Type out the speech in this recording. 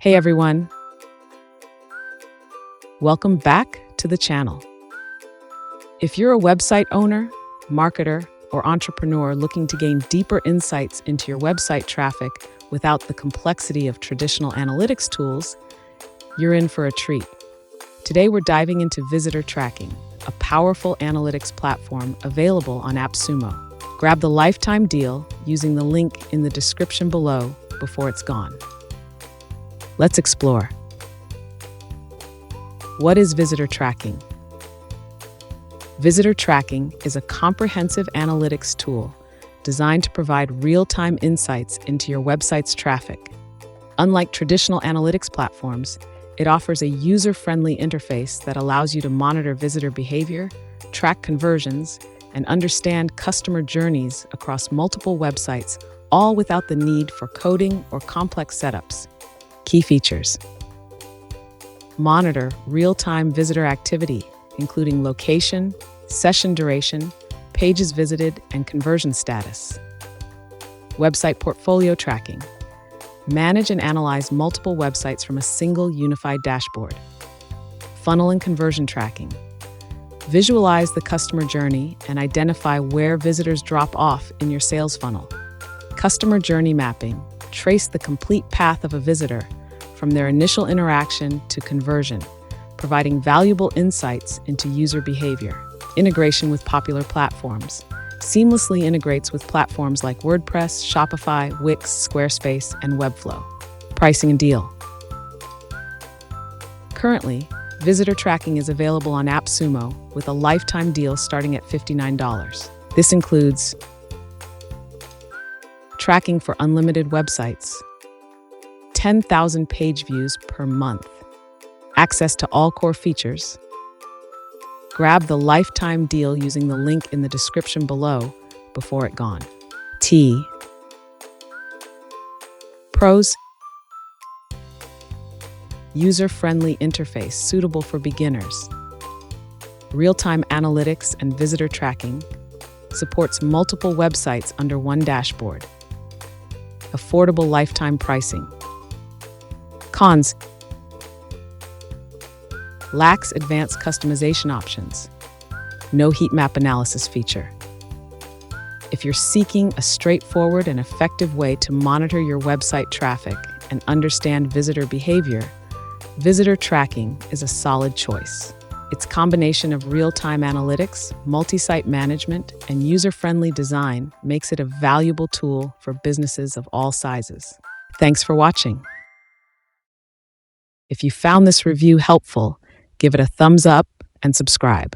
Hey everyone, welcome back to the channel. If you're a website owner, marketer, or entrepreneur looking to gain deeper insights into your website traffic without the complexity of traditional analytics tools, you're in for a treat. Today we're diving into visitor tracking, a powerful analytics platform available on AppSumo. Grab the lifetime deal using the link in the description below before it's gone. Let's explore. What is visitor tracking? Visitor tracking is a comprehensive analytics tool designed to provide real-time insights into your website's traffic. Unlike traditional analytics platforms, it offers a user-friendly interface that allows you to monitor visitor behavior, track conversions, and understand customer journeys across multiple websites, all without the need for coding or complex setups. Key features: monitor real-time visitor activity, including location, session duration, pages visited, and conversion status. Website portfolio tracking. Manage and analyze multiple websites from a single unified dashboard. Funnel and conversion tracking. Visualize the customer journey and identify where visitors drop off in your sales funnel. Customer journey mapping. Trace the complete path of a visitor from their initial interaction to conversion, providing valuable insights into user behavior. Integration with popular platforms. Seamlessly integrates with platforms like WordPress, Shopify, Wix, Squarespace, and Webflow. Pricing and deal. Currently, visitor tracking is available on AppSumo with a lifetime deal starting at $59. This includes tracking for unlimited websites, 10,000 page views per month, access to all core features. Grab the lifetime deal using the link in the description below before it's gone. Pros: user-friendly interface suitable for beginners. Real-time analytics and visitor tracking. Supports multiple websites under one dashboard. Affordable lifetime pricing. Cons: lacks advanced customization options. No heat map analysis feature. If you're seeking a straightforward and effective way to monitor your website traffic and understand visitor behavior, visitor tracking is a solid choice. Its combination of real-time analytics, multi-site management, and user-friendly design makes it a valuable tool for businesses of all sizes. Thanks for watching. If you found this review helpful, give it a thumbs up and subscribe.